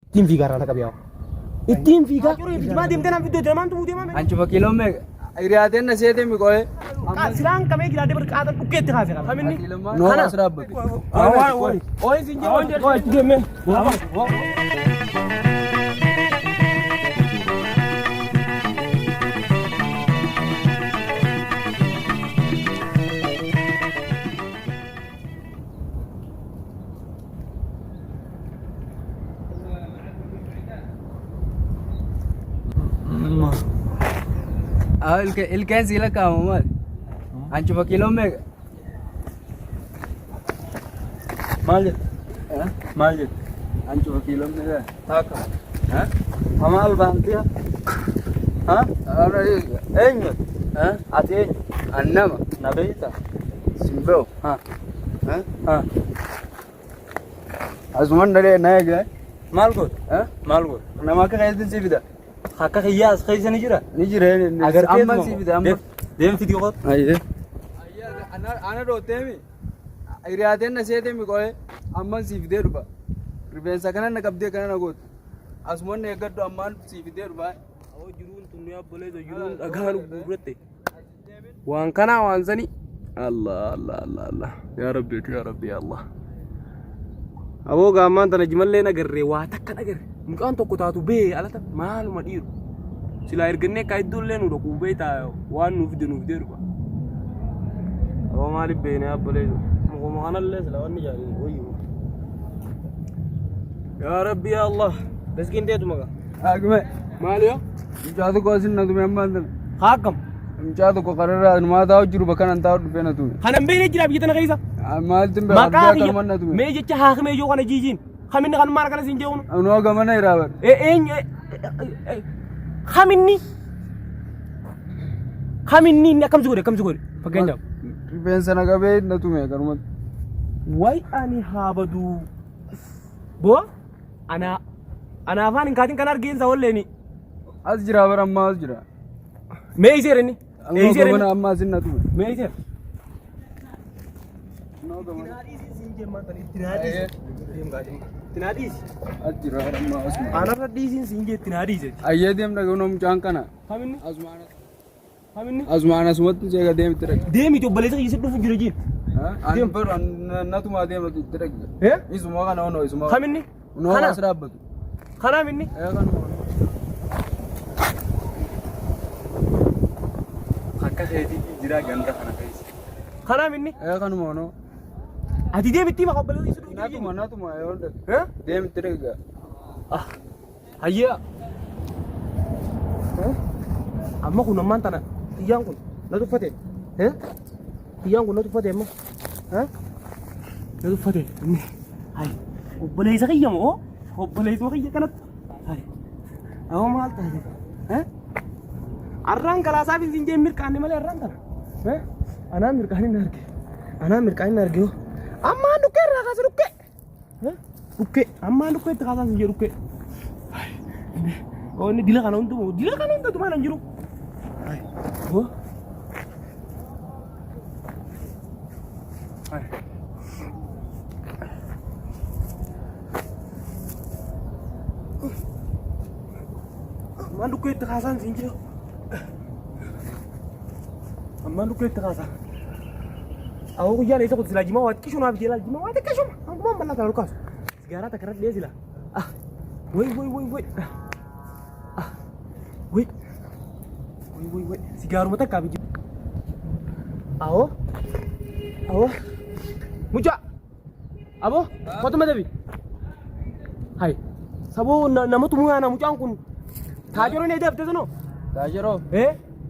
ittiin fiigaa irraa qabiyaa. Ittiin fiigaa. Ijmaa deemtee naan fiddoo deemaan tumuu deemaa. Anchi fakiiloo mee hiriyaateen na seetee mi qo'ee. Silaan kamee jiraatee bari qaatan dhukkeetti kaase kana. Kaminni. Noo as dhaabbatu. Ooyi siin jee. Ooyi itti deemee. Ilkeen siila kaa'amu maali? Anchi fakiiloo mee. Maal jedhu? Maal jedhu? Anchi fakiiloo mee. Taaka. Maal baantiya? Eenyu? Ati eenyu? Annama. Na beektaa? Simboo. Asuman dhalee na eegee. Maal gootu? Maal gootu? Nama akka keessatti si fida. Akka kiyyaas keessa ni jira? Ni jira. Agartee amma si fida amma. Deemti dhiqoot. Ayyee. Ana dhootteemi. Hiriyaateen na seetee mi qo'ee amma si fidee dhufa. Rifeensa kana na qabdee kana na gootu. Asuman na eeggadhu ammaan si fidee dhufa. Awoo jiruun tunni abboleessa jiruun dhagaan gurguratte. Waan kanaa waan sanii. Allah. Yaa Rabbi yaa Allah. Aboo gaammaan tana jimallee nagarree waa takka nagarre. Mucaan tokko taatu bee alata maaluma dhiiru. Silaa ergannee akka iddoollee nu dhaquu beektaa waan nuuf fide dhufa. Aboo maaliif beeknee abboleessa? Mukuma kanallee silaa wanni jaalladhu wayyuu. Yaa Rabbi yaa Allah. Daskiin teetu maqaa. Haakime. Maali yoo? Mucaa tokko asin na tume ammaan tana. Haakam. Mucaa tokko kararraa numaa taa'u jiru bakka nan taa'u dhufee na tume. Kanan beeknee jira biyya tana keessa. Maaltiin bira abdii akkanumaan na tume. Mee jecha haakimee yoo kana jiijiin. Kaminni kan maal kana siin jee'uun. Noo gamana iraabar. Kaminni inni akkamsi godhe fakkeenyaaf. Rifeensa na qabee na tume kanumatti. Wayi ani haa baduu. Boo ana afaan hin kaatiin kan argeensa walleeni. As jira bara ammaa as jira. Mee iseera inni. Noo gamana ammaa asin na tume. Mee iseera. Noo gamana. Tinaadhiis. As jira ammaa as. Anarra dhiisiin siin jee tinaadhiis. Ayyee deemna gano mucaan kana. Kaminni. Asumaan asumatti jeega deemti dhaqe. Deemiti obboleessa keessatti dhufu jira jiin. Ani bara natuma deematu itti dhaqe. Isuma kana onoo isuma. Kaminni. Noo as dhaabbatu. Kanaaf inni. Kanuma. Akka ta'eetii jira ganda kana keessa. Kanaaf inni. Kanuma onoo. Ati deemitti maka obboleessa keessatti dhufu jira jiin. Natuma yoo dhaqe. Deemti dhaqe. Hayyaa. Amma kun ammaan tana xiyyaan kun na tuffate. Xiyyaan kun na tuffate amma. Na tuffate. Hai. Obboleessa kiyya moo? Obboleessa kiyya kanatti. Hai. Amma maal taate? Arraan kalaasaa fi siin jee mirqaanne malee arraan kala. Anaan mirqaanin arge. Ammaan dhukkee irraa kaasa dhukkee. Dhukkee. Ammaan dhukkee itti kaasaa siin jee dhukkee. Inni dila kana hundumaa tumaan hin jiru. Ammaan dhukkee itti kaasaan siin jiru. Ammaan dhukkee itti kaasaa. Awwa guyyaan isa kutu silaa jimaa waa xiqqishu naaf jeelaa jimaa waa xiqqishu. Hangumaan bal'aa kana lukaasu. Sigaaraa takka irratti dhiyeessi laa. Woi. Sigaaruma takkaa biji. Awo. Mucaa. Abo. Kotuma dabi. Hai. Saboo namatu mu'aana mucaan kun. Taajiroo ni deebte sanoo. Taajiroo.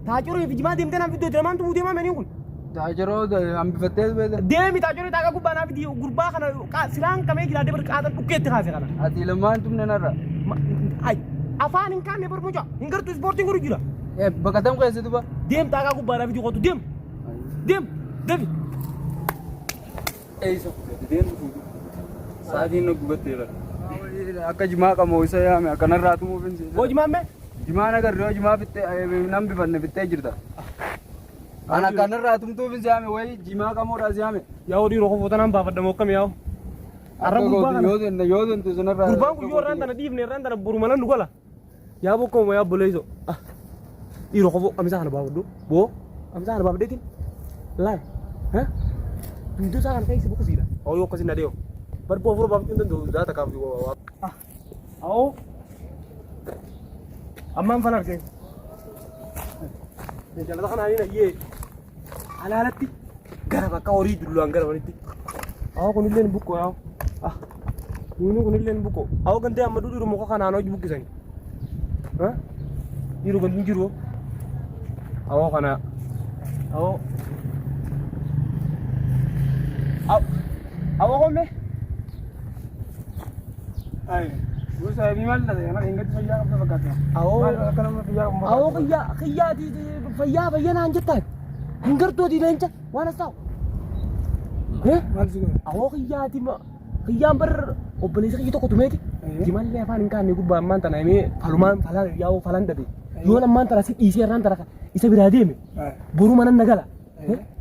Taajiroo jimaa deemtee naan fiddoo deemaan tumuu deemaa meniin kun. Taajiroo hambifattee beekta. Deemi taajiroo taakaa gubbaa naaf di gurbaa kana silaan kamee jiraatee bari qaatan dhukkeetti kaase kana. Ati lamaan tumne narra. Hai. Afaan hin kaanne bar mucaa. Hin gartuu ispoortiin godhu jira. Bakka tam keessatti ba. Deem taakaa gubbaa naaf di qotu deem. Deemi. Eessa deem. Sa'aatiin na gubatteera. Akka jimaa qamoo isa yaame akkanarraa tumuuf hin seetu. Hoo jimaa mee? Jimaa nagarre yoo jimaa fittee nam bifanne fittee jirta. Ana akkanarraa tumtuuf hin seeyame wayi jimaa qamoodhaas yaame. Yaa odii rokoo footanaan baafadhamoo akkam yaa'u. Arra gurbaa kana. Yoo tuntu sanarraa. Gurbaan kun yoo irraan tana dhiifne irraan tana borumalan nu gola. Yaa bokkoo moo yaa boleeso. Dhiiroo qofoo qamisaa kana baafadhu. Boo qamisaa kana baafadheetiin. Laal. Duduu isaa kana keessa bokkuu siidha. Oo yoo akkasii na dee'o. Barboo furuu baafachuu hin danda'u zaata kaafti. Awoo. Ammaan fan argee. Jalata kanaa hin ayyee. Alaalatti gara bakka horii dullaan gara walitti. Awoo kunillee ni buqqoo yaa. Yunu kunillee ni buqqoo. Awoo gantee amma dhiiru muka kanaan hojii buqqisani. Dhiiru gantiin jiru. Awoo kana. Awoo. Awoo kombe. Ayi. Busa bimal na yana ingati fayyaa qabda fakkaata. Awoo kiyyaati fayyaa naan jettaan. Hin gartooti leenca waan as ta'u. Awoo kiyyaan bar obboleessa kiyya tokko tumeeti. Jimallee afaan hin kaanne gubbaa ammaan tana himee falumaan yaa'uu falan dhabe. Yoo ammaan tana si dhiisee irraan tana isa biraa deeme. Boruu mana nagala.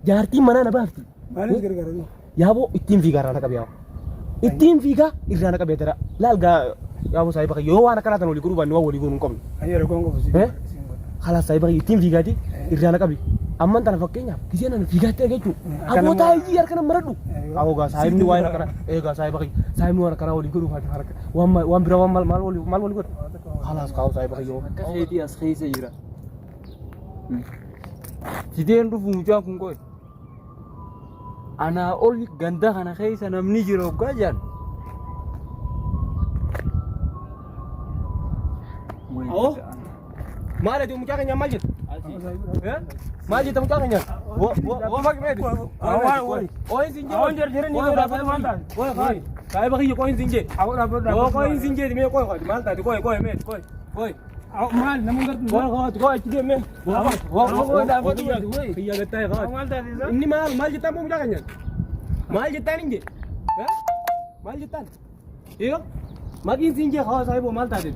Jaartiin manaa na baafti. Maalis gargaara. Yaaboo ittiin fiigaa irraa na qabe yaa'u. Ittiin fiigaa irraa na qabee dara. Laalgaa yaaboo saayii bakka yoo waan akkanaa tan walii godhuu baanne waan walii godhuu hin qabne. Ayyee rakkoon qofa. Haala saayii bakka ittiin fiigaati irraa na qabe. Amman tana fakkeenyaaf gisee nan fiigaatti eeggachuu. Aboota ayyii harkana maradhu. Awoogaa saayibni waan akkana eegaa saayii bakka saayibni waan akkanaa walii godhuu harka waan biraa waan maal walii godhu. Haalaas kaa'u saayii bakka yoo. Akka keetii as keessa jira. Fideen dhufu mucaan kun qoy. Anaa ol ganda kana keessa namni jira hoggaa jaan. Awoo maal ati mucaa keenya maal jettu? Maal jetta mucaa keenya? Woo maqi meeti? Qoyin siin jee. Qoyin jarjareen ni godhaa maal taate? Qoyin saayii bakka qoyin siin jee. Woo qoyin siin jee mee qoyin maal taate qoyin meeti qoyin. Maal namun gartuu? Qoyin achi deemee. Kiyya gattaa qabaatu. Inni maal jettaan moo mucaa keenya? Maal jettaan hin jee? Maal jettaan? Iyo maqiin siin jee hawaa saayiboo maal taate?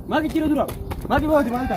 Maki cire dura. Maki bawa di mana?